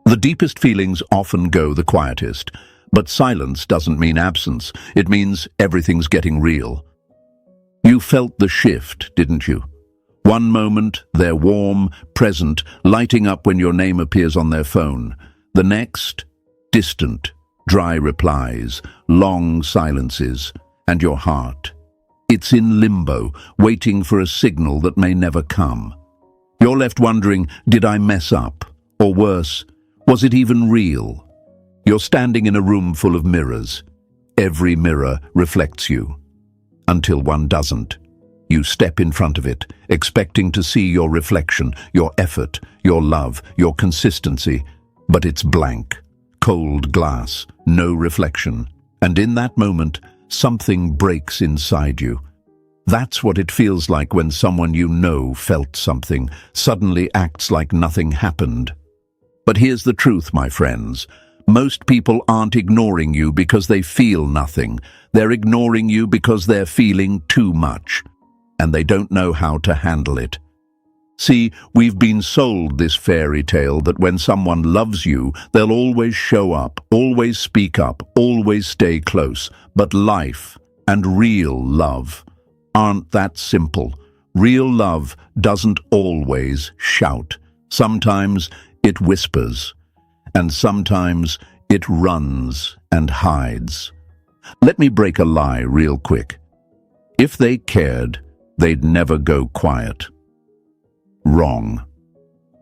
The deepest feelings often go the quietest, but silence doesn't mean absence. It means everything's getting real. You felt the shift, didn't you? One moment, they're warm, present, lighting up when your name appears on their phone. The next, distant, dry replies, long silences, and your heart. It's in limbo, waiting for a signal that may never come. You're left wondering, did I mess up? Or worse, was it even real? You're standing in a room full of mirrors. Every mirror reflects you. Until one doesn't. You step in front of it, expecting to see your reflection, your effort, your love, your consistency, but it's blank. Cold glass, no reflection. And in that moment, something breaks inside you. That's what it feels like when someone you know felt something, suddenly acts like nothing happened. But here's the truth, my friends. Most people aren't ignoring you because they feel nothing. They're ignoring you because they're feeling too much, and they don't know how to handle it. See, we've been sold this fairy tale that when someone loves you, they'll always show up, always speak up, always stay close. But life and real love aren't that simple. Real love doesn't always shout. Sometimes it whispers, and sometimes it runs and hides. Let me break a lie real quick. If they cared, they'd never go quiet. Wrong.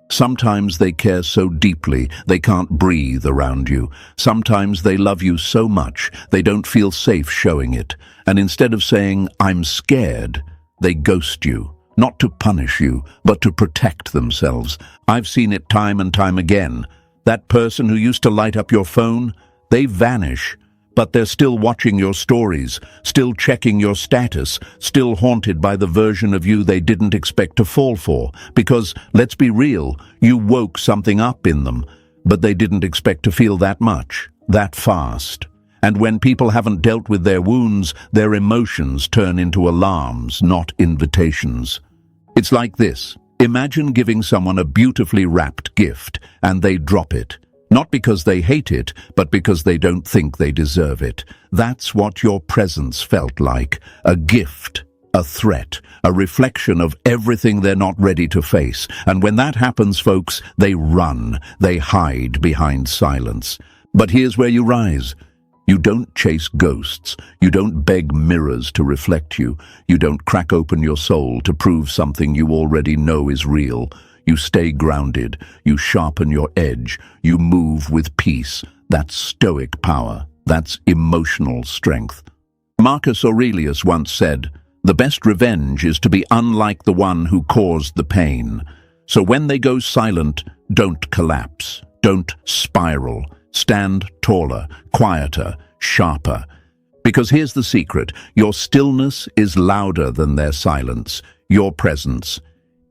Sometimes they care so deeply they can't breathe around you. Sometimes they love you so much they don't feel safe showing it. And instead of saying, "I'm scared," they ghost you. Not to punish you, but to protect themselves. I've seen it time and time again. That person who used to light up your phone, they vanish. But they're still watching your stories, still checking your status, still haunted by the version of you they didn't expect to fall for. Because, let's be real, you woke something up in them, but they didn't expect to feel that much, that fast. And when people haven't dealt with their wounds, their emotions turn into alarms, not invitations. It's like this. Imagine giving someone a beautifully wrapped gift, and they drop it. Not because they hate it, but because they don't think they deserve it. That's what your presence felt like. A gift, a threat, a reflection of everything they're not ready to face. And when that happens, folks, they run, they hide behind silence. But here's where you rise. You don't chase ghosts. You don't beg mirrors to reflect you. You don't crack open your soul to prove something you already know is real. You stay grounded, you sharpen your edge, you move with peace. That's Stoic power, that's emotional strength. Marcus Aurelius once said, "The best revenge is to be unlike the one who caused the pain." So when they go silent, don't collapse, don't spiral. Stand taller, quieter, sharper. Because here's the secret, your stillness is louder than their silence, your presence.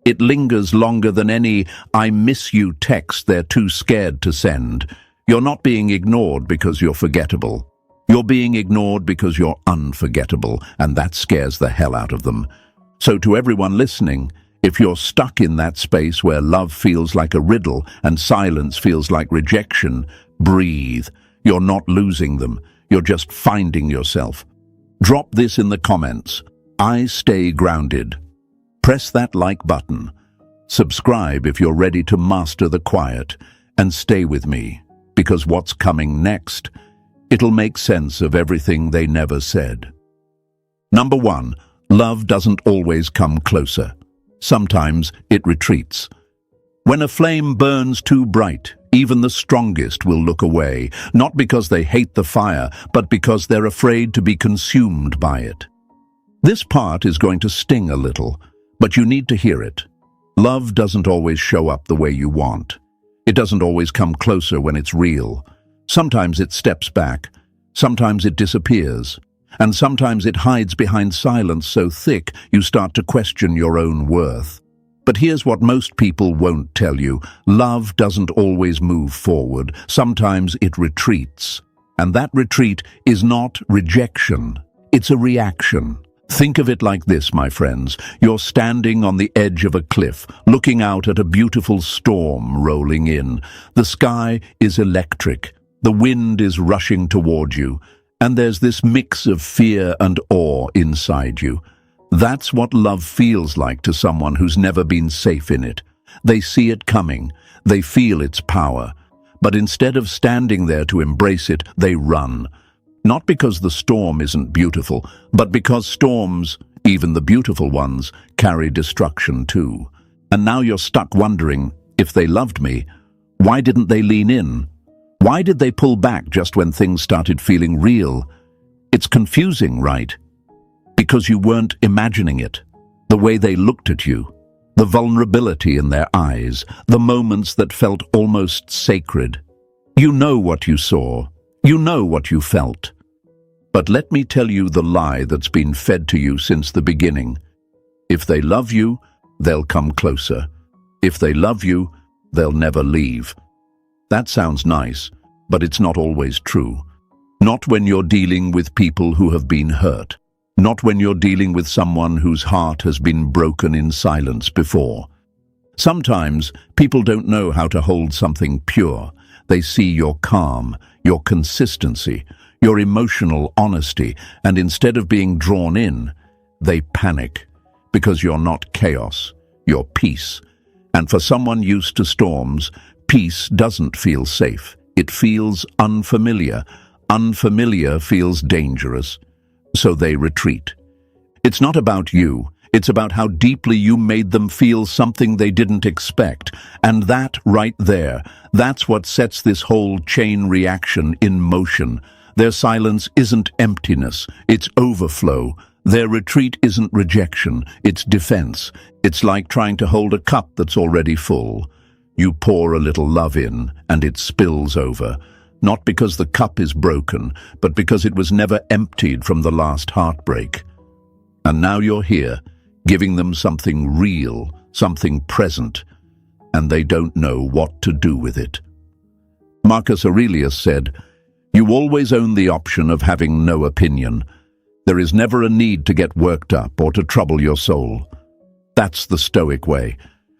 It lingers longer than any "I miss you" text they're too scared to send. You're not being ignored because you're forgettable. You're being ignored because you're unforgettable, and that scares the hell out of them. So to everyone listening, if you're stuck in that space where love feels like a riddle and silence feels like rejection, breathe. You're not losing them. You're just finding yourself. Drop this in the comments. I stay grounded. Press that like button. Subscribe if you're ready to master the quiet, and stay with me, because what's coming next, it'll make sense of everything they never said. Number 1, love doesn't always come closer. Sometimes it retreats. When a flame burns too bright, even the strongest will look away, not because they hate the fire, but because they're afraid to be consumed by it. This part is going to sting a little, but you need to hear it. Love doesn't always show up the way you want. It doesn't always come closer when it's real. Sometimes it steps back, sometimes it disappears, and sometimes it hides behind silence so thick you start to question your own worth. But here's what most people won't tell you. Love doesn't always move forward. Sometimes it retreats. And that retreat is not rejection. It's a reaction. Think of it like this, my friends. You're standing on the edge of a cliff, looking out at a beautiful storm rolling in. The sky is electric. The wind is rushing toward you, and there's this mix of fear and awe inside you. That's what love feels like to someone who's never been safe in it. They see it coming. They feel its power. But instead of standing there to embrace it, they run. Not because the storm isn't beautiful, but because storms, even the beautiful ones, carry destruction too. And now you're stuck wondering, if they loved me, why didn't they lean in? Why did they pull back just when things started feeling real? It's confusing, right? Because you weren't imagining it. The way they looked at you, the vulnerability in their eyes, the moments that felt almost sacred. You know what you saw. You know what you felt. But let me tell you the lie that's been fed to you since the beginning. If they love you, they'll come closer. If they love you, they'll never leave. That sounds nice, but it's not always true. Not when you're dealing with people who have been hurt. Not when you're dealing with someone whose heart has been broken in silence before. Sometimes people don't know how to hold something pure. They see your calm, your consistency, your emotional honesty, and instead of being drawn in, they panic because you're not chaos, you're peace. And for someone used to storms, peace doesn't feel safe. It feels unfamiliar. Unfamiliar feels dangerous. So they retreat. It's not about you. It's about how deeply you made them feel something they didn't expect. And that right there, that's what sets this whole chain reaction in motion. Their silence isn't emptiness, it's overflow. Their retreat isn't rejection, it's defense. It's like trying to hold a cup that's already full. You pour a little love in, and it spills over. Not because the cup is broken, but because it was never emptied from the last heartbreak. And now you're here, giving them something real, something present, and they don't know what to do with it. Marcus Aurelius said, "You always own the option of having no opinion. There is never a need to get worked up or to trouble your soul." That's the Stoic way.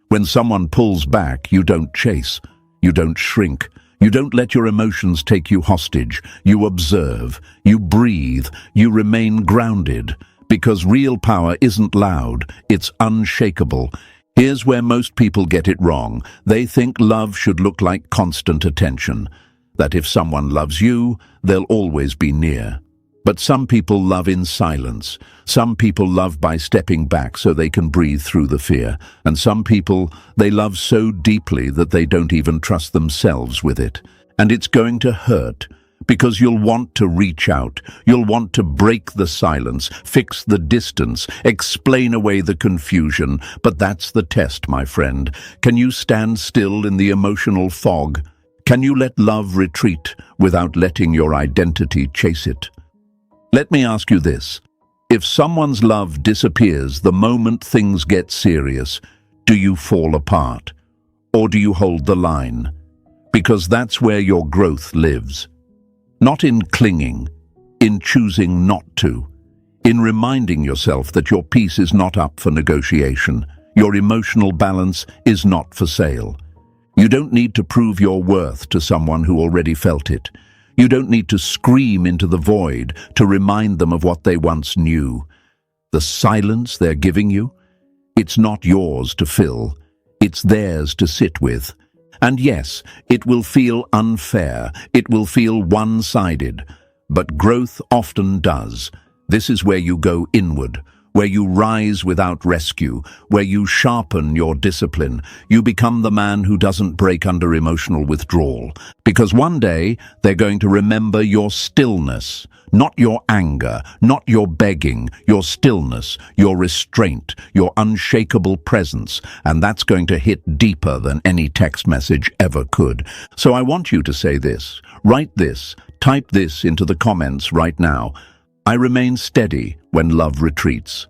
When someone pulls back, you don't chase, you don't shrink. You don't let your emotions take you hostage. You observe, you breathe, you remain grounded. Because real power isn't loud, it's unshakable. Here's where most people get it wrong. They think love should look like constant attention. That if someone loves you, they'll always be near. But some people love in silence. Some people love by stepping back so they can breathe through the fear. And some people, they love so deeply that they don't even trust themselves with it. And it's going to hurt, because you'll want to reach out. You'll want to break the silence, fix the distance, explain away the confusion. But that's the test, my friend. Can you stand still in the emotional fog? Can you let love retreat without letting your identity chase it? Let me ask you this. If someone's love disappears the moment things get serious, do you fall apart? Or do you hold the line? Because that's where your growth lives. Not in clinging, in choosing not to, in reminding yourself that your peace is not up for negotiation, your emotional balance is not for sale. You don't need to prove your worth to someone who already felt it. You don't need to scream into the void to remind them of what they once knew. The silence they're giving you, it's not yours to fill, it's theirs to sit with. And yes, it will feel unfair, it will feel one-sided, but growth often does. This is where you go inward, where you rise without rescue, where you sharpen your discipline. You become the man who doesn't break under emotional withdrawal. Because one day, they're going to remember your stillness, not your anger, not your begging, your stillness, your restraint, your unshakable presence. And that's going to hit deeper than any text message ever could. So I want you to say this, write this, type this into the comments right now. I remain steady when love retreats.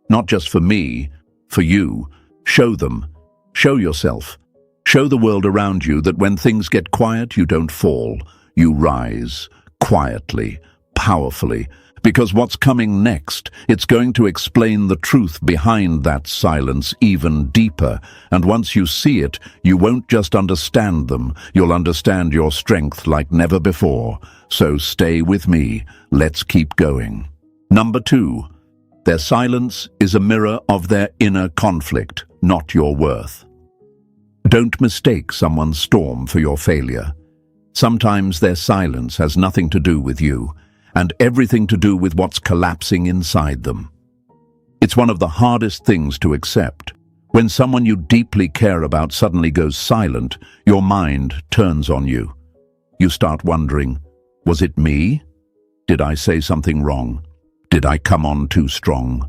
Not just for me, for you. Show them. Show yourself. Show the world around you that when things get quiet, you don't fall. You rise, quietly, powerfully, Because what's coming next, it's going to explain the truth behind that silence even deeper. And once you see it, you won't just understand them, you'll understand your strength like never before. So stay with me. Let's keep going. Number 2. Their silence is a mirror of their inner conflict, not your worth. Don't mistake someone's storm for your failure. Sometimes their silence has nothing to do with you, and everything to do with what's collapsing inside them. It's one of the hardest things to accept. When someone you deeply care about suddenly goes silent, your mind turns on you. You start wondering, was it me? Did I say something wrong? Did I come on too strong?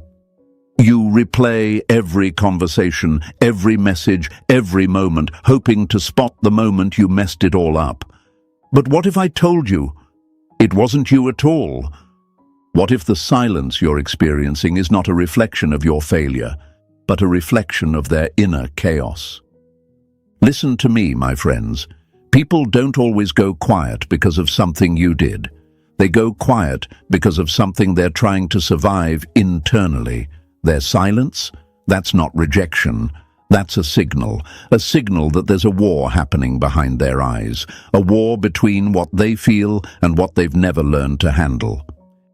You replay every conversation, every message, every moment, hoping to spot the moment you messed it all up. But what if I told you it wasn't you at all? What if the silence you're experiencing is not a reflection of your failure, but a reflection of their inner chaos? Listen to me, my friends. People don't always go quiet because of something you did. They go quiet because of something they're trying to survive internally. Their silence? That's not rejection. That's a signal that there's a war happening behind their eyes, a war between what they feel and what they've never learned to handle.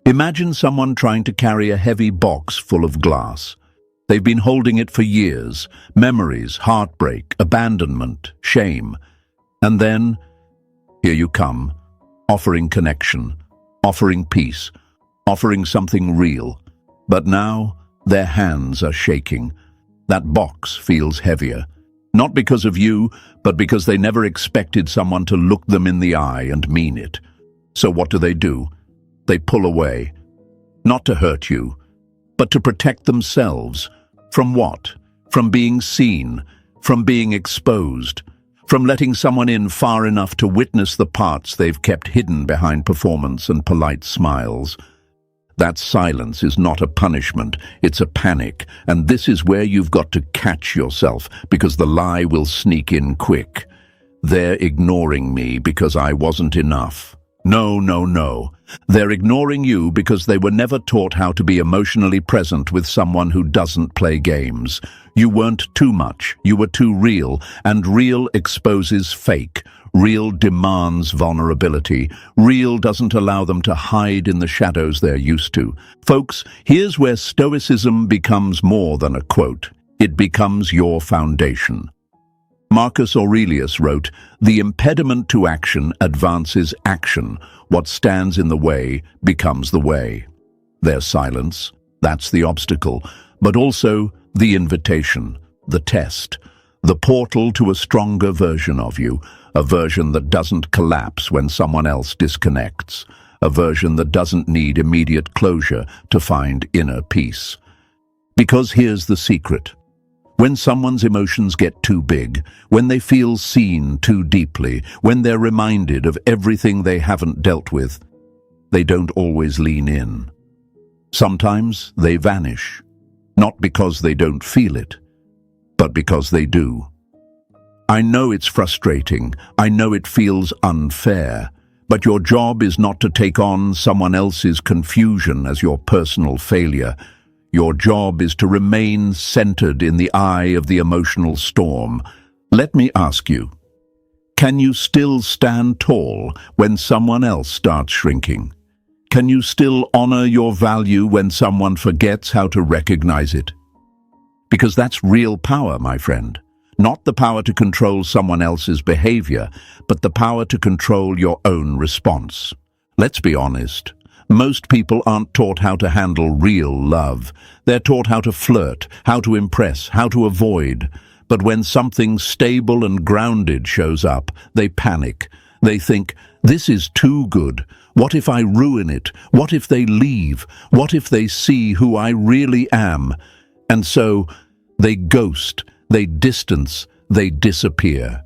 Imagine someone trying to carry a heavy box full of glass. They've been holding it for years, memories, heartbreak, abandonment, shame. And then, here you come, offering connection, offering peace, offering something real. But now, their hands are shaking. That box feels heavier, not because of you, but because they never expected someone to look them in the eye and mean it. So what do? They pull away, not to hurt you, but to protect themselves. From what? From being seen, from being exposed, from letting someone in far enough to witness the parts they've kept hidden behind performance and polite smiles. That silence is not a punishment, it's a panic, and this is where you've got to catch yourself, because the lie will sneak in quick. They're ignoring me because I wasn't enough. No. They're ignoring you because they were never taught how to be emotionally present with someone who doesn't play games. You weren't too much, you were too real, and real exposes fake. Real demands vulnerability. Real doesn't allow them to hide in the shadows they're used to. Folks, here's where Stoicism becomes more than a quote. It becomes your foundation. Marcus Aurelius wrote, "The impediment to action advances action. What stands in the way becomes the way." Their silence, that's the obstacle, but also the invitation, the test, the portal to a stronger version of you, a version that doesn't collapse when someone else disconnects, a version that doesn't need immediate closure to find inner peace. Because here's the secret. When someone's emotions get too big, when they feel seen too deeply, when they're reminded of everything they haven't dealt with, they don't always lean in. Sometimes they vanish, not because they don't feel it, but because they do. I know it's frustrating, I know it feels unfair, but your job is not to take on someone else's confusion as your personal failure. Your job is to remain centered in the eye of the emotional storm. Let me ask you, can you still stand tall when someone else starts shrinking? Can you still honor your value when someone forgets how to recognize it? Because that's real power, my friend. Not the power to control someone else's behavior, but the power to control your own response. Let's be honest. Most people aren't taught how to handle real love. They're taught how to flirt, how to impress, how to avoid. But when something stable and grounded shows up, they panic. They think, this is too good. What if I ruin it? What if they leave? What if they see who I really am? And so they ghost, they distance, they disappear.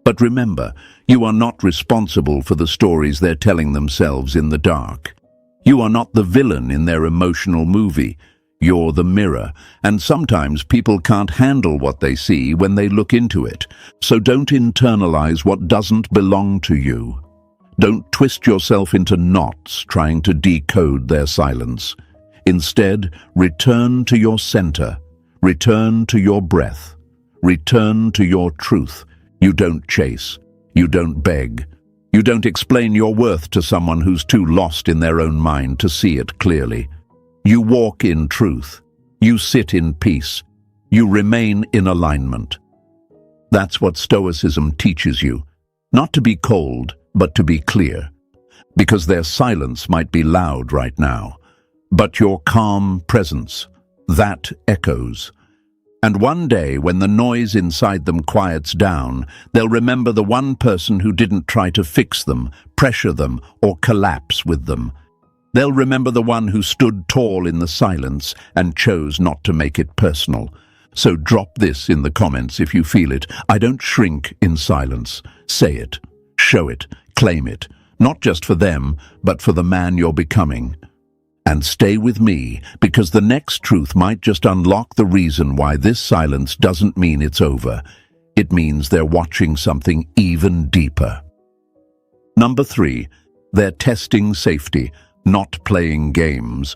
But remember, you are not responsible for the stories they're telling themselves in the dark. You are not the villain in their emotional movie. You're the mirror, and sometimes people can't handle what they see when they look into it. So don't internalize what doesn't belong to you. Don't twist yourself into knots trying to decode their silence. Instead, return to your center. Return to your breath. Return to your truth. You don't chase. You don't beg. You don't explain your worth to someone who's too lost in their own mind to see it clearly. You walk in truth. You sit in peace. You remain in alignment. That's what Stoicism teaches you. Not to be cold, but to be clear. Because their silence might be loud right now, but your calm presence, that echoes. And one day, when the noise inside them quiets down, they'll remember the one person who didn't try to fix them, pressure them, or collapse with them. They'll remember the one who stood tall in the silence and chose not to make it personal. So drop this in the comments if you feel it. I don't shrink in silence. Say it, show it, claim it, not just for them, but for the man you're becoming. And stay with me, because the next truth might just unlock the reason why this silence doesn't mean it's over. It means they're watching something even deeper. Number 3, they're testing safety, not playing games.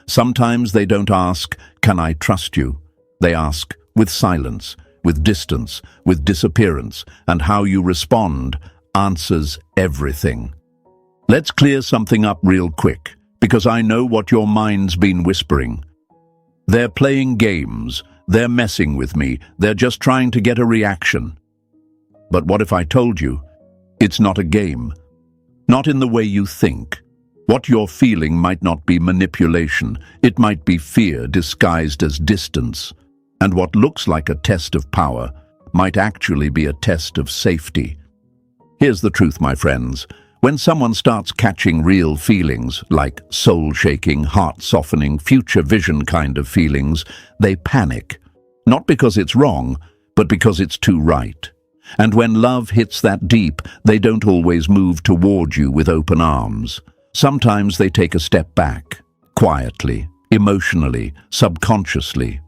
Sometimes they don't ask, "Can I trust you?" They ask, with silence, with distance, with disappearance, and how you respond answers everything. Let's clear something up real quick, because I know what your mind's been whispering. They're playing games, they're messing with me, they're just trying to get a reaction. But what if I told you, it's not a game? Not in the way you think. What you're feeling might not be manipulation, it might be fear disguised as distance. And what looks like a test of power might actually be a test of safety. Here's the truth, my friends. When someone starts catching real feelings, like soul-shaking, heart-softening, future vision kind of feelings, they panic. Not because it's wrong, but because it's too right. And when love hits that deep, they don't always move toward you with open arms. Sometimes they take a step back, quietly, emotionally, subconsciously.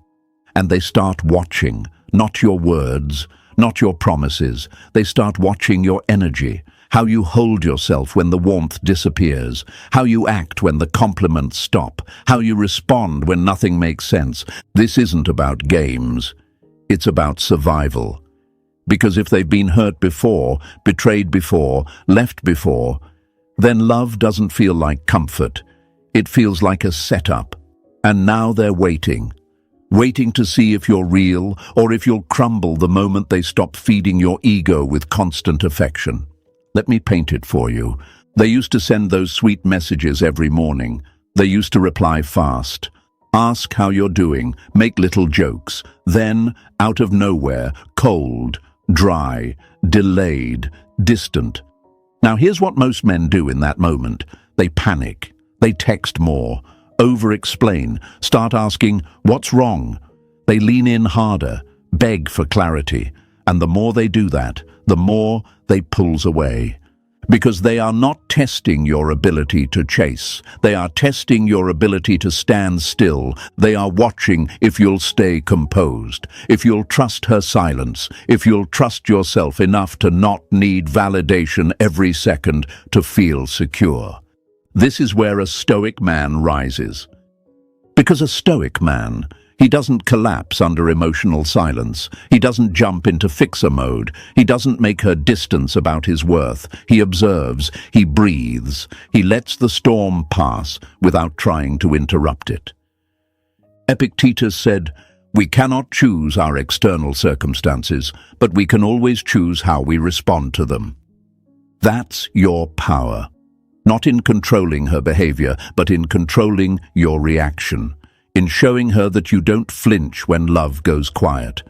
And they start watching, not your words, not your promises. They start watching your energy, how you hold yourself when the warmth disappears, how you act when the compliments stop, how you respond when nothing makes sense. This isn't about games. It's about survival. Because if they've been hurt before, betrayed before, left before, then love doesn't feel like comfort. It feels like a setup. And now they're waiting to see if you're real or if you'll crumble the moment they stop feeding your ego with constant affection. Let me paint it for you. They used to send those sweet messages every morning. They used to reply fast, ask how you're doing, make little jokes. Then, out of nowhere, cold, dry, delayed, distant. Now here's what most men do in that moment. They panic. They text more, over-explain, start asking, "What's wrong?" They lean in harder, beg for clarity. And the more they do that, the more they pulls away. Because they are not testing your ability to chase. They are testing your ability to stand still. They are watching if you'll stay composed, if you'll trust her silence, if you'll trust yourself enough to not need validation every second to feel secure. This is where a Stoic man rises. Because a Stoic man, he doesn't collapse under emotional silence. He doesn't jump into fixer mode. He doesn't make her distance about his worth. He observes, he breathes, he lets the storm pass without trying to interrupt it. Epictetus said, "We cannot choose our external circumstances, but we can always choose how we respond to them." That's your power. Not in controlling her behavior, but in controlling your reaction. In showing her that you don't flinch when love goes quiet,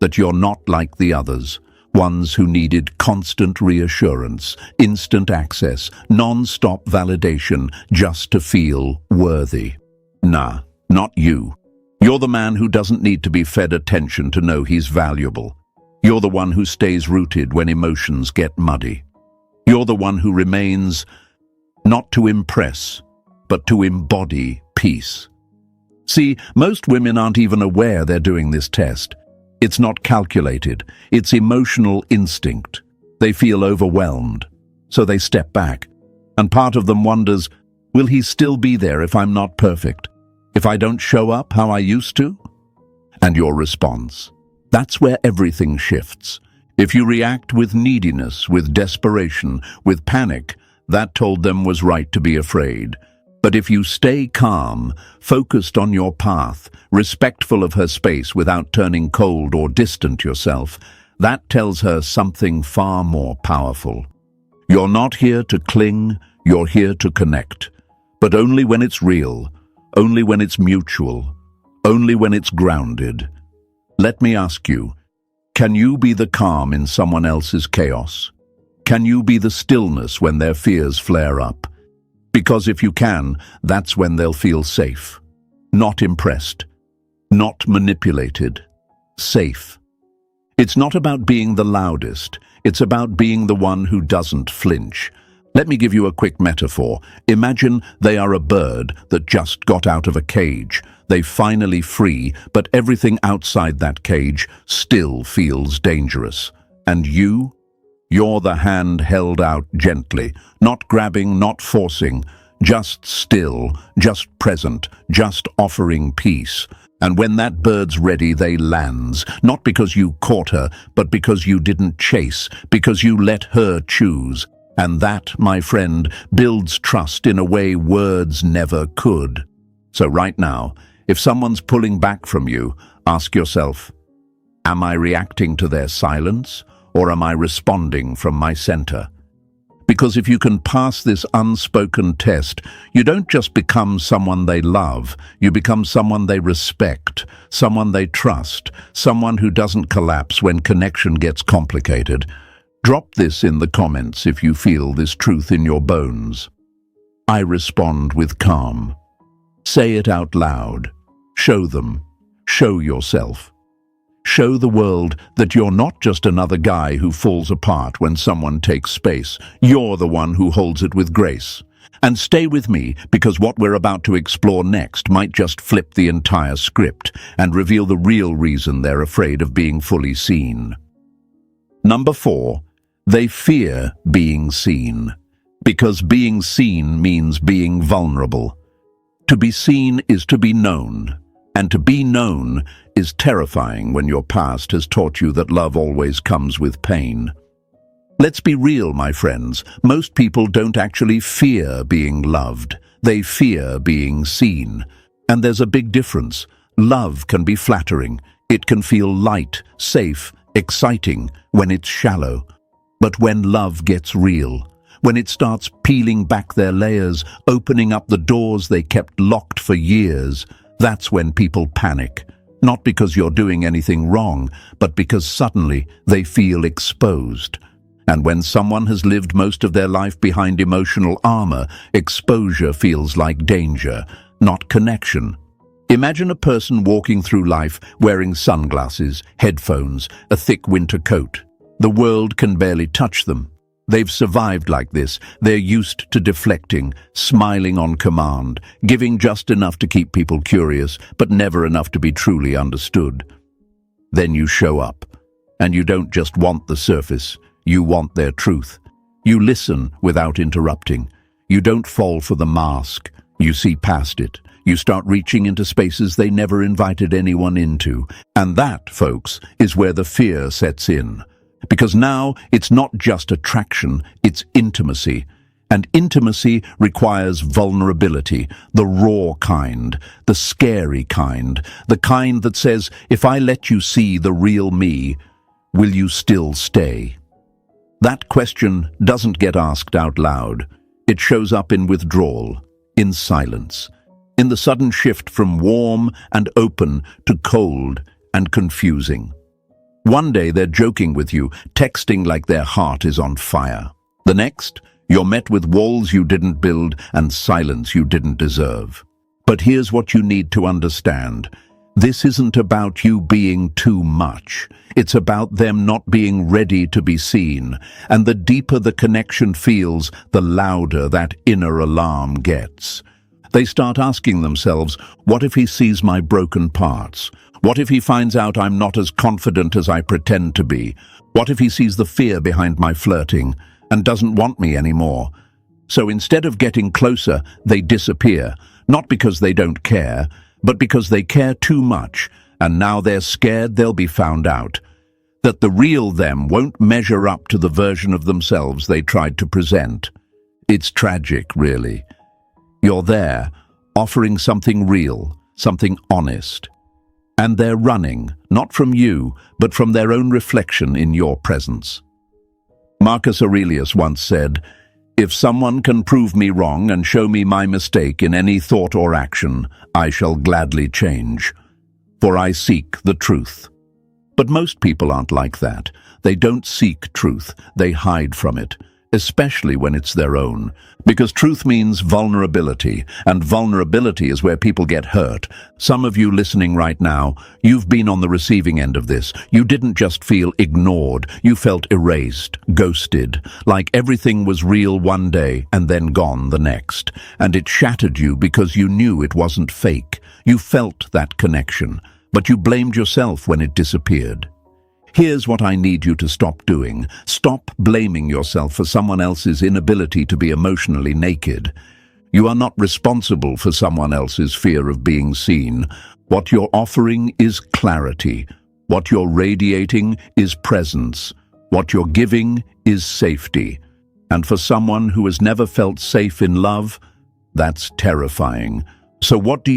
that you're not like the others, ones who needed constant reassurance, instant access, non-stop validation just to feel worthy. Nah, not you. You're the man who doesn't need to be fed attention to know he's valuable. You're the one who stays rooted when emotions get muddy. You're the one who remains not to impress, but to embody peace. See, most women aren't even aware they're doing this test. It's not calculated. It's emotional instinct. They feel overwhelmed. So they step back. And part of them wonders, will he still be there if I'm not perfect? If I don't show up how I used to? And your response. That's where everything shifts. If you react with neediness, with desperation, with panic, that told them was right to be afraid. But if you stay calm, focused on your path, respectful of her space without turning cold or distant yourself, that tells her something far more powerful. You're not here to cling, you're here to connect. But only when it's real, only when it's mutual, only when it's grounded. Let me ask you, can you be the calm in someone else's chaos? Can you be the stillness when their fears flare up? Because if you can, that's when they'll feel safe. Not impressed. Not manipulated. Safe. It's not about being the loudest. It's about being the one who doesn't flinch. Let me give you a quick metaphor. Imagine they are a bird that just got out of a cage. They're finally free, but everything outside that cage still feels dangerous. And you're the hand held out gently, not grabbing, not forcing, just still, just present, just offering peace. And when that bird's ready, they lands, not because you caught her, but because you didn't chase, because you let her choose. And that, my friend, builds trust in a way words never could. So right now, if someone's pulling back from you, ask yourself, am I reacting to their silence, or am I responding from my center? Because if you can pass this unspoken test, you don't just become someone they love, you become someone they respect, someone they trust, someone who doesn't collapse when connection gets complicated. Drop this in the comments if you feel this truth in your bones. I respond with calm. Say it out loud. Show them. Show yourself. Show the world that you're not just another guy who falls apart when someone takes space. You're the one who holds it with grace. And stay with me, because what we're about to explore next might just flip the entire script and reveal the real reason they're afraid of being fully seen. Number 4, they fear being seen. Because being seen means being vulnerable. To be seen is to be known. And to be known is terrifying when your past has taught you that love always comes with pain. Let's be real, my friends. Most people don't actually fear being loved. They fear being seen. And there's a big difference. Love can be flattering. It can feel light, safe, exciting when it's shallow. But when love gets real, when it starts peeling back their layers, opening up the doors they kept locked for years, that's when people panic. Not because you're doing anything wrong, but because suddenly they feel exposed. And when someone has lived most of their life behind emotional armor, exposure feels like danger, not connection. Imagine a person walking through life wearing sunglasses, headphones, a thick winter coat. The world can barely touch them. They've survived like this. They're used to deflecting, smiling on command, giving just enough to keep people curious, but never enough to be truly understood. Then you show up, and you don't just want the surface, you want their truth. You listen without interrupting. You don't fall for the mask. You see past it. You start reaching into spaces they never invited anyone into. And that, folks, is where the fear sets in. Because now it's not just attraction, it's intimacy. And intimacy requires vulnerability, the raw kind, the scary kind, the kind that says, if I let you see the real me, will you still stay? That question doesn't get asked out loud. It shows up in withdrawal, in silence, in the sudden shift from warm and open to cold and confusing. One day they're joking with you, texting like their heart is on fire. The next, you're met with walls you didn't build and silence you didn't deserve. But here's what you need to understand. This isn't about you being too much. It's about them not being ready to be seen. And the deeper the connection feels, the louder that inner alarm gets. They start asking themselves, what if he sees my broken parts? What if he finds out I'm not as confident as I pretend to be? What if he sees the fear behind my flirting? and doesn't want me anymore. So instead of getting closer, they disappear, not because they don't care, but because they care too much, and now they're scared they'll be found out. That the real them won't measure up to the version of themselves they tried to present. It's tragic, really. You're there, offering something real, something honest. And they're running, not from you, but from their own reflection in your presence. Marcus Aurelius once said, "If someone can prove me wrong and show me my mistake in any thought or action, I shall gladly change, for I seek the truth." But most people aren't like that. They don't seek truth, they hide from it, especially when it's their own. Because truth means vulnerability, and vulnerability is where people get hurt. Some of you listening right now, you've been on the receiving end of this. You didn't just feel ignored, you felt erased, ghosted, like everything was real one day and then gone the next. And it shattered you because you knew it wasn't fake. You felt that connection, but you blamed yourself when it disappeared. Here's what I need you to stop doing. Stop blaming yourself for someone else's inability to be emotionally naked. You are not responsible for someone else's fear of being seen. What you're offering is clarity. What you're radiating is presence. What you're giving is safety. And for someone who has never felt safe in love, that's terrifying. So what do?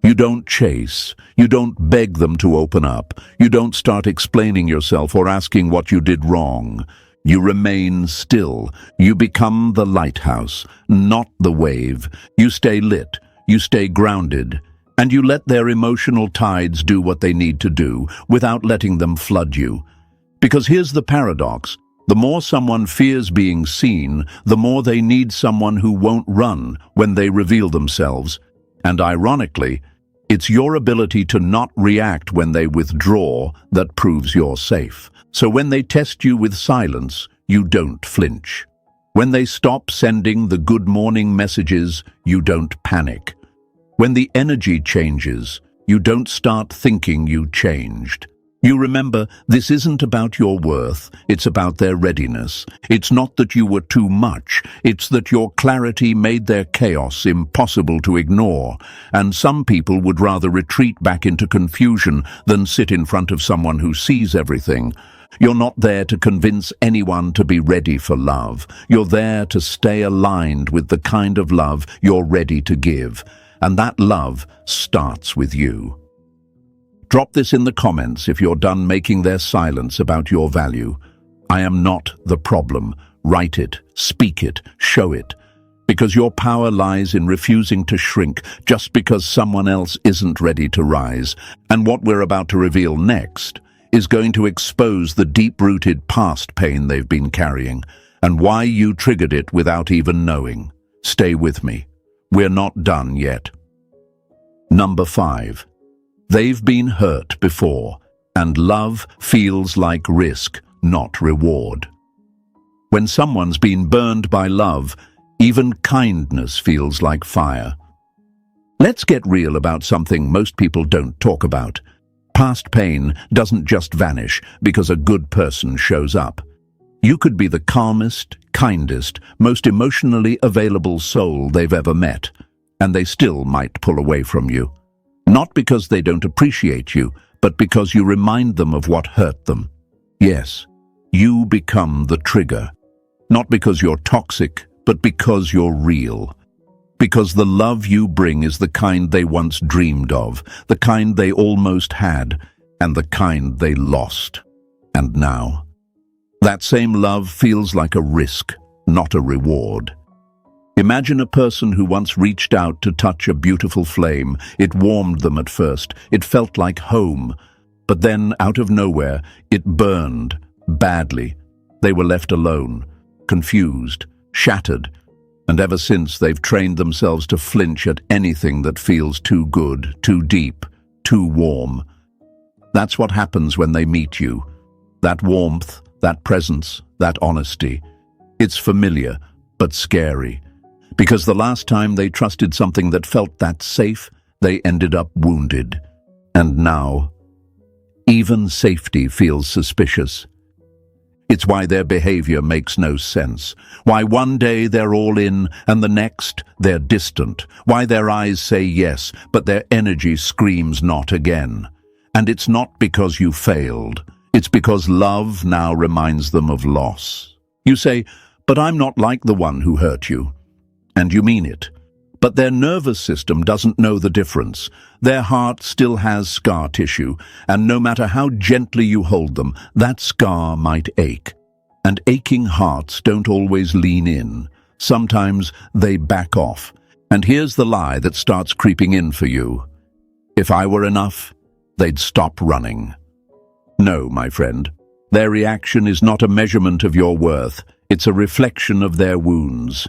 You don't chase. You don't beg them to open up. You don't start explaining yourself or asking what you did wrong. You remain still. You become the lighthouse, not the wave. You stay lit. You stay grounded. And you let their emotional tides do what they need to do without letting them flood you. Because here's the paradox. The more someone fears being seen, the more they need someone who won't run when they reveal themselves. And ironically, it's your ability to not react when they withdraw that proves you're safe. So when they test you with silence, you don't flinch. When they stop sending the good morning messages, you don't panic. When the energy changes, you don't start thinking you changed. You remember, this isn't about your worth, it's about their readiness. It's not that you were too much, it's that your clarity made their chaos impossible to ignore. And some people would rather retreat back into confusion than sit in front of someone who sees everything. You're not there to convince anyone to be ready for love. You're there to stay aligned with the kind of love you're ready to give. And that love starts with you. Drop this in the comments if you're done making their silence about your value. I am not the problem. Write it, speak it, show it. Because your power lies in refusing to shrink just because someone else isn't ready to rise. And what we're about to reveal next is going to expose the deep-rooted past pain they've been carrying and why you triggered it without even knowing. Stay with me. We're not done yet. Number 5. They've been hurt before, and love feels like risk, not reward. When someone's been burned by love, even kindness feels like fire. Let's get real about something most people don't talk about. Past pain doesn't just vanish because a good person shows up. You could be the calmest, kindest, most emotionally available soul they've ever met, and they still might pull away from you. Not because they don't appreciate you, but because you remind them of what hurt them. Yes, you become the trigger. Not because you're toxic, but because you're real. Because the love you bring is the kind they once dreamed of, the kind they almost had, and the kind they lost. And now, that same love feels like a risk, not a reward. Imagine a person who once reached out to touch a beautiful flame. It warmed them at first. It felt like home. But then, out of nowhere, it burned badly. They were left alone, confused, shattered. And ever since, they've trained themselves to flinch at anything that feels too good, too deep, too warm. That's what happens when they meet you. That warmth, that presence, that honesty. It's familiar, but scary. Because the last time they trusted something that felt that safe, they ended up wounded. And now, even safety feels suspicious. It's why their behavior makes no sense. Why one day they're all in and the next they're distant. Why their eyes say yes, but their energy screams not again. And it's not because you failed. It's because love now reminds them of loss. You say, "But I'm not like the one who hurt you." And you mean it. But their nervous system doesn't know the difference. Their heart still has scar tissue, and no matter how gently you hold them, that scar might ache. And aching hearts don't always lean in. Sometimes they back off. And here's the lie that starts creeping in for you. If I were enough, they'd stop running. No, my friend. Their reaction is not a measurement of your worth. It's a reflection of their wounds.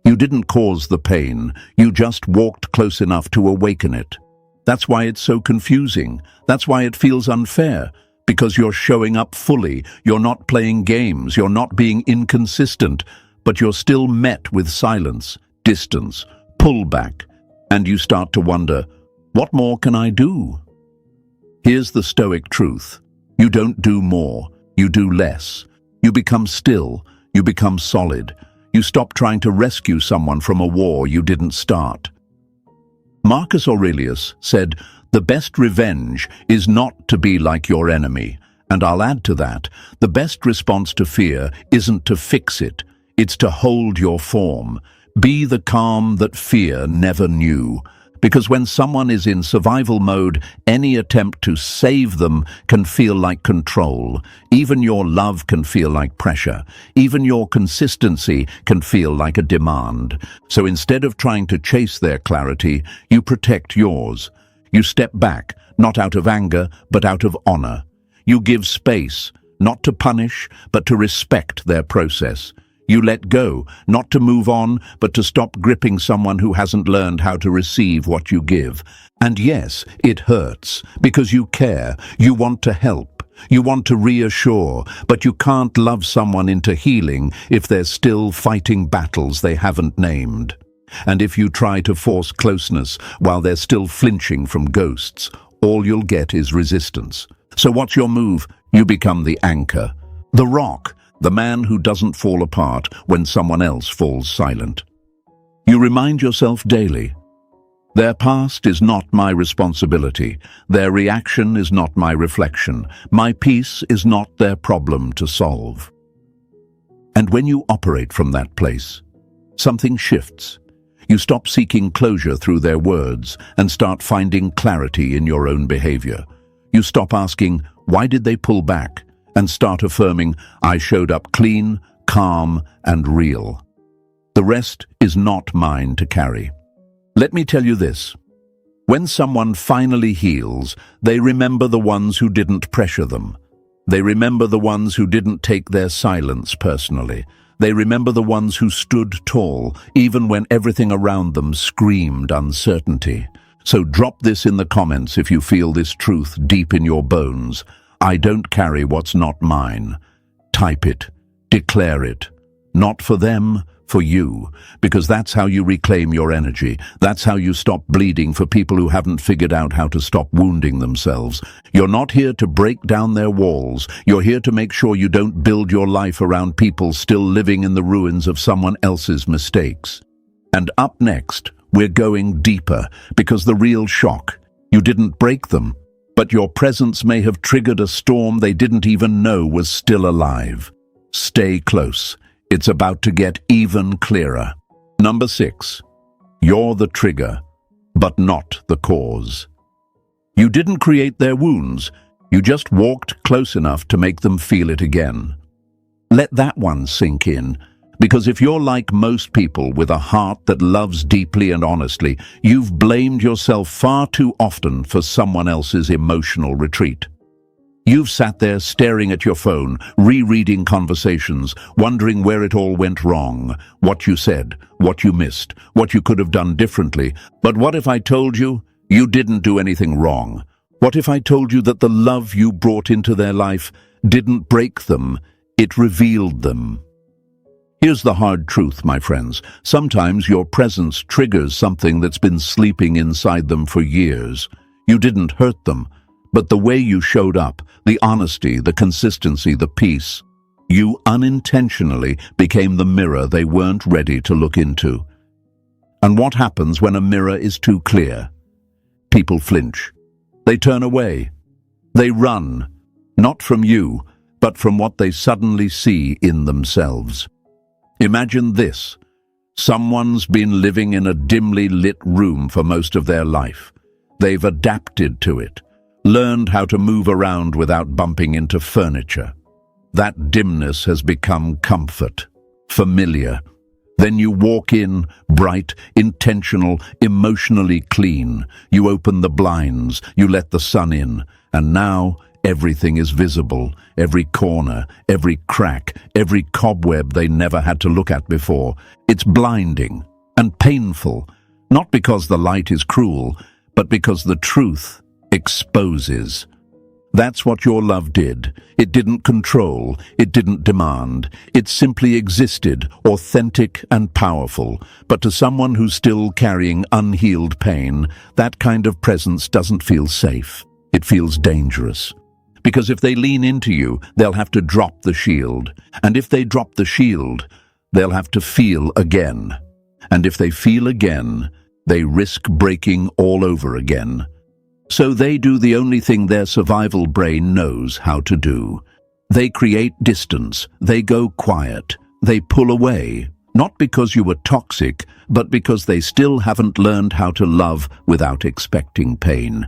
You didn't cause the pain, you just walked close enough to awaken it. That's why it's so confusing. That's why it feels unfair. Because you're showing up fully, you're not playing games, you're not being inconsistent, but you're still met with silence, distance, pullback, and you start to wonder, what more can I do? Here's the Stoic truth. You don't do more, you do less. You become still, you become solid. You stop trying to rescue someone from a war you didn't start. Marcus Aurelius said, "The best revenge is not to be like your enemy." And I'll add to that, the best response to fear isn't to fix it, it's to hold your form. Be the calm that fear never knew. Because when someone is in survival mode, any attempt to save them can feel like control. Even your love can feel like pressure. Even your consistency can feel like a demand. So instead of trying to chase their clarity, you protect yours. You step back, not out of anger, but out of honor. You give space, not to punish, but to respect their process. You let go, not to move on, but to stop gripping someone who hasn't learned how to receive what you give. And yes, it hurts, because you care, you want to help, you want to reassure, but you can't love someone into healing if they're still fighting battles they haven't named. And if you try to force closeness while they're still flinching from ghosts, all you'll get is resistance. So what's your move? You become the anchor, the rock, the man who doesn't fall apart when someone else falls silent. You remind yourself daily, their past is not my responsibility, their reaction is not my reflection, my peace is not their problem to solve. And when you operate from that place, something shifts. You stop seeking closure through their words and start finding clarity in your own behavior. You stop asking, why did they pull back? And start affirming, I showed up clean, calm, and real. The rest is not mine to carry. Let me tell you this. When someone finally heals, they remember the ones who didn't pressure them. They remember the ones who didn't take their silence personally. They remember the ones who stood tall, even when everything around them screamed uncertainty. So drop this in the comments if you feel this truth deep in your bones. I don't carry what's not mine. Type it. Declare it. Not for them, for you. Because that's how you reclaim your energy. That's how you stop bleeding for people who haven't figured out how to stop wounding themselves. You're not here to break down their walls. You're here to make sure you don't build your life around people still living in the ruins of someone else's mistakes. And up next, we're going deeper, because the real shock, you didn't break them. But your presence may have triggered a storm they didn't even know was still alive. Stay close. It's about to get even clearer. Number 6. You're the trigger, but not the cause. You didn't create their wounds. You just walked close enough to make them feel it again. Let that one sink in. Because if you're like most people with a heart that loves deeply and honestly, you've blamed yourself far too often for someone else's emotional retreat. You've sat there staring at your phone, rereading conversations, wondering where it all went wrong, what you said, what you missed, what you could have done differently. But what if I told you you didn't do anything wrong? What if I told you that the love you brought into their life didn't break them, it revealed them? Here's the hard truth, my friends. Sometimes your presence triggers something that's been sleeping inside them for years. You didn't hurt them, but the way you showed up, the honesty, the consistency, the peace, You unintentionally became the mirror they weren't ready to look into. And what happens when a mirror is too clear? People flinch. They turn away. They run, not from you, but from what they suddenly see in themselves. Imagine this. Someone's been living in a dimly lit room for most of their life. They've adapted to it, learned how to move around without bumping into furniture. That dimness has become comfort, familiar. Then you walk in, bright, intentional, emotionally clean. You open the blinds, you let the sun in, and now everything is visible. Every corner, every crack, every cobweb they never had to look at before. It's blinding and painful, not because the light is cruel, but because the truth exposes. That's what your love did. It didn't control, it didn't demand. It simply existed, authentic and powerful. But to someone who's still carrying unhealed pain, that kind of presence doesn't feel safe. It feels dangerous. Because if they lean into you, they'll have to drop the shield. And if they drop the shield, they'll have to feel again. And if they feel again, they risk breaking all over again. So they do the only thing their survival brain knows how to do. They create distance, they go quiet, they pull away, not because you were toxic, but because they still haven't learned how to love without expecting pain.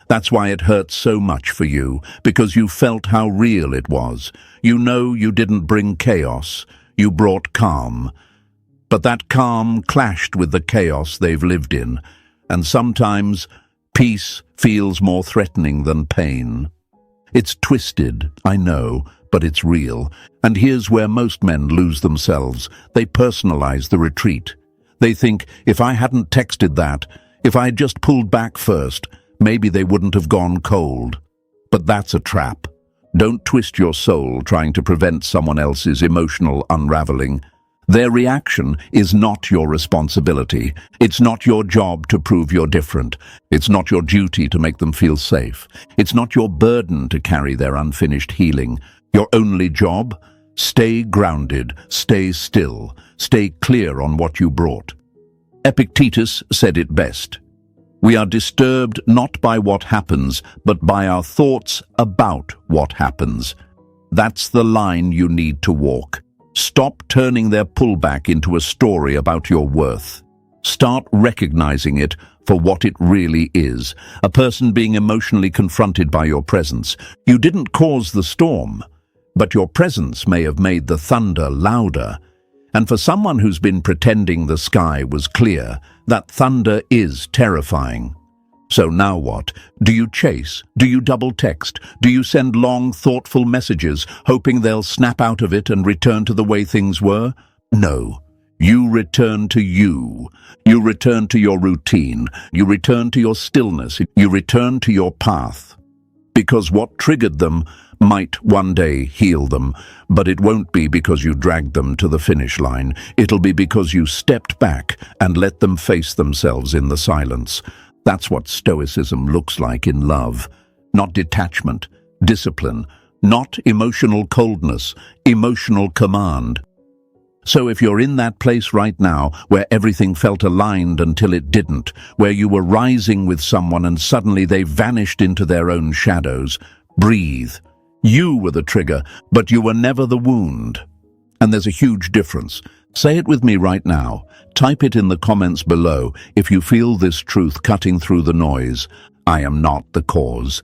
That's why it hurts so much for you, because you felt how real it was. You know you didn't bring chaos, you brought calm. But that calm clashed with the chaos they've lived in, and sometimes peace feels more threatening than pain. It's twisted, I know, but it's real. And here's where most men lose themselves. They personalize the retreat. They think, if I hadn't texted that, if I had just pulled back first, maybe they wouldn't have gone cold. But that's a trap. Don't twist your soul trying to prevent someone else's emotional unraveling. Their reaction is not your responsibility. It's not your job to prove you're different. It's not your duty to make them feel safe. It's not your burden to carry their unfinished healing. Your only job? Stay grounded, stay still, stay clear on what you brought. Epictetus said it best. We are disturbed not by what happens, but by our thoughts about what happens. That's the line you need to walk. Stop turning their pullback into a story about your worth. Start recognizing it for what it really is, a person being emotionally confronted by your presence. You didn't cause the storm, but your presence may have made the thunder louder. And for someone who's been pretending the sky was clear, that thunder is terrifying. So now what? Do you chase? Do you double text? Do you send long, thoughtful messages, hoping they'll snap out of it and return to the way things were? No. You return to you. You return to your routine. You return to your stillness. You return to your path. Because what triggered them might one day heal them, but it won't be because you dragged them to the finish line. It'll be because you stepped back and let them face themselves in the silence. That's what Stoicism looks like in love. Not detachment, discipline, not emotional coldness, emotional command. So if you're in that place right now where everything felt aligned until it didn't, where you were rising with someone and suddenly they vanished into their own shadows, breathe. You were the trigger, but you were never the wound. And there's a huge difference. Say it with me right now. Type it in the comments below if you feel this truth cutting through the noise. I am not the cause.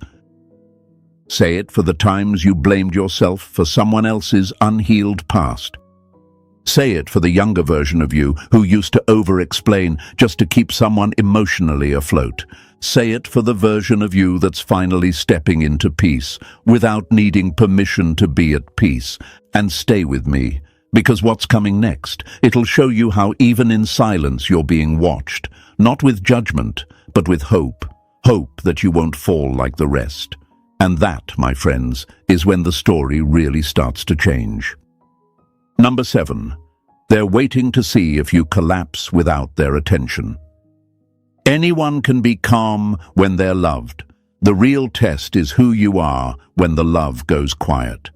Say it for the times you blamed yourself for someone else's unhealed past. Say it for the younger version of you who used to over-explain just to keep someone emotionally afloat. Say it for the version of you that's finally stepping into peace without needing permission to be at peace. And stay with me. Because what's coming next, it'll show you how even in silence you're being watched, not with judgment, but with hope. Hope that you won't fall like the rest. And that, my friends, is when the story really starts to change. Number 7. They're waiting to see if you collapse without their attention. Anyone can be calm when they're loved. The real test is who you are when the love goes quiet.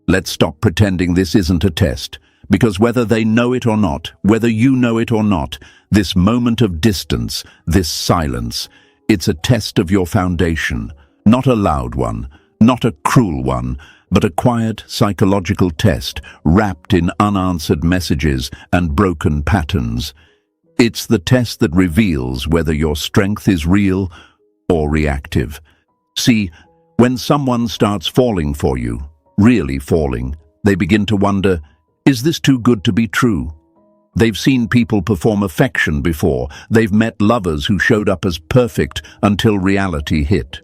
Let's stop pretending this isn't a test, because whether they know it or not, whether you know it or not, this moment of distance, this silence, it's a test of your foundation, not a loud one, not a cruel one, but a quiet psychological test wrapped in unanswered messages and broken patterns. It's the test that reveals whether your strength is real or reactive. See, when someone starts falling for you, really falling, they begin to wonder, is this too good to be true? They've seen people perform affection before. They've met lovers who showed up as perfect until reality hit.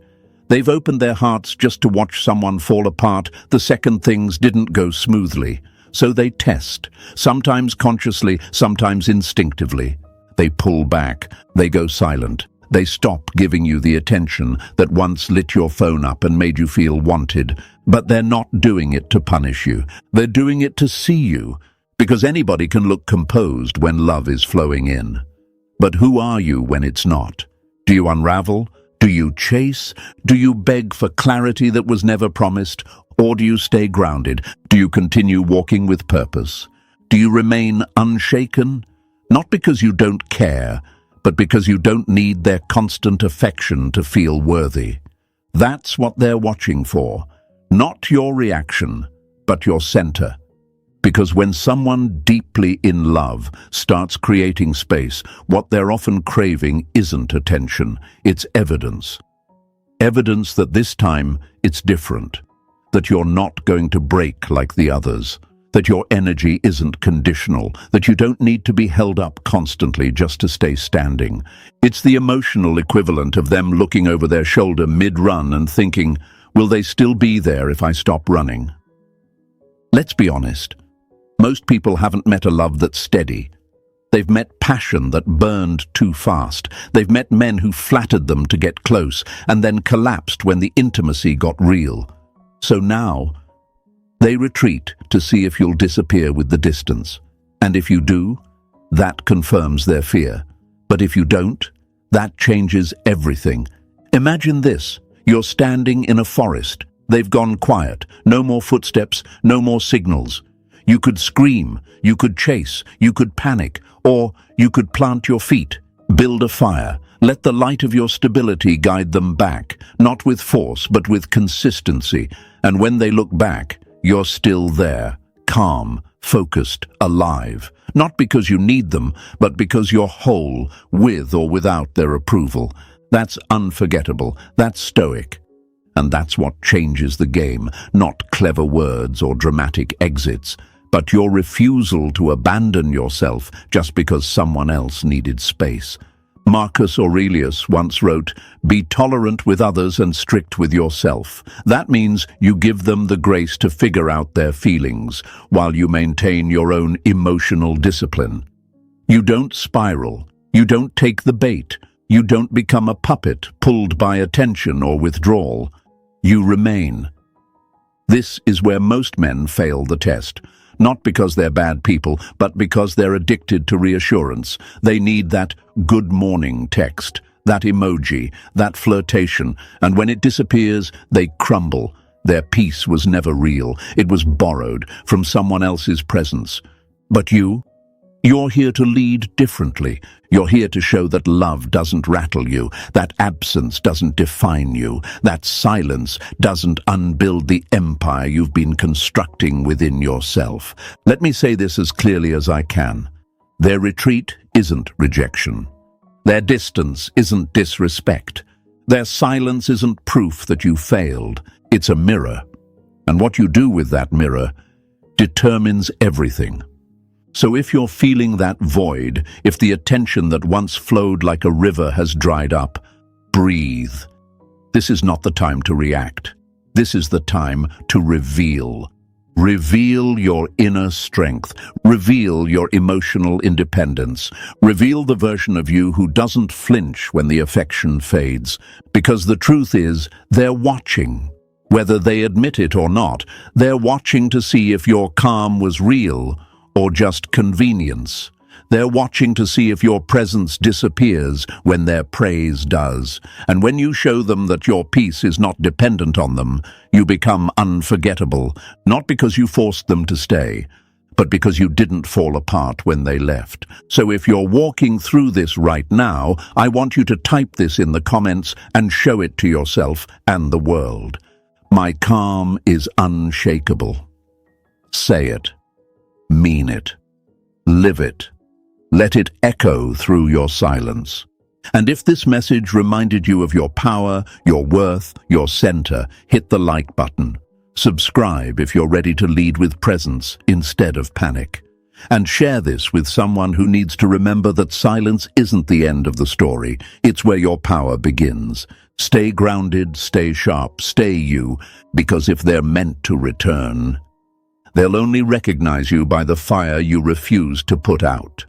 They've opened their hearts just to watch someone fall apart the second things didn't go smoothly. So they test, sometimes consciously, sometimes instinctively. They pull back, they go silent. They stop giving you the attention that once lit your phone up and made you feel wanted. But they're not doing it to punish you. They're doing it to see you, because anybody can look composed when love is flowing in. But who are you when it's not? Do you unravel? Do you chase? Do you beg for clarity that was never promised? Or do you stay grounded? Do you continue walking with purpose? Do you remain unshaken? Not because you don't care, but because you don't need their constant affection to feel worthy. That's what they're watching for. Not your reaction, but your center. Because when someone deeply in love starts creating space, what they're often craving isn't attention, it's evidence. Evidence that this time it's different, that you're not going to break like the others, that your energy isn't conditional, that you don't need to be held up constantly just to stay standing. It's the emotional equivalent of them looking over their shoulder mid-run and thinking, will they still be there if I stop running? Let's be honest. Most people haven't met a love that's steady. They've met passion that burned too fast. They've met men who flattered them to get close and then collapsed when the intimacy got real. So now, they retreat to see if you'll disappear with the distance. And if you do, that confirms their fear. But if you don't, that changes everything. Imagine this. You're standing in a forest. They've gone quiet. No more footsteps, no more signals. You could scream, you could chase, you could panic, or you could plant your feet, build a fire. Let the light of your stability guide them back, not with force, but with consistency. And when they look back, you're still there, calm, focused, alive. Not because you need them, but because you're whole, with or without their approval. That's unforgettable. That's Stoic. And that's what changes the game, not clever words or dramatic exits, but your refusal to abandon yourself just because someone else needed space. Marcus Aurelius once wrote, "Be tolerant with others and strict with yourself." That means you give them the grace to figure out their feelings while you maintain your own emotional discipline. You don't spiral. You don't take the bait. You don't become a puppet pulled by attention or withdrawal. You remain. This is where most men fail the test. Not because they're bad people, but because they're addicted to reassurance. They need that good morning text, that emoji, that flirtation, and when it disappears, they crumble. Their peace was never real. It was borrowed from someone else's presence. But you're here to lead differently. You're here to show that love doesn't rattle you, that absence doesn't define you, that silence doesn't unbuild the empire you've been constructing within yourself. Let me say this as clearly as I can. Their retreat isn't rejection. Their distance isn't disrespect. Their silence isn't proof that you failed. It's a mirror. And what you do with that mirror determines everything. So if you're feeling that void, if the attention that once flowed like a river has dried up, breathe. This is not the time to react. This is the time to reveal. Reveal your inner strength. Reveal your emotional independence. Reveal the version of you who doesn't flinch when the affection fades. Because the truth is, they're watching. Whether they admit it or not, they're watching to see if your calm was real or just convenience. They're watching to see if your presence disappears when their praise does. And when you show them that your peace is not dependent on them, you become unforgettable, not because you forced them to stay, but because you didn't fall apart when they left. So if you're walking through this right now, I want you to type this in the comments and show it to yourself and the world. My calm is unshakable. Say it. Mean it. Live it. Let it echo through your silence. And if this message reminded you of your power, your worth, your center, hit the like button. Subscribe if you're ready to lead with presence instead of panic. And share this with someone who needs to remember that silence isn't the end of the story. It's where your power begins. Stay grounded, stay sharp, stay you, because if they're meant to return, they'll only recognize you by the fire you refuse to put out.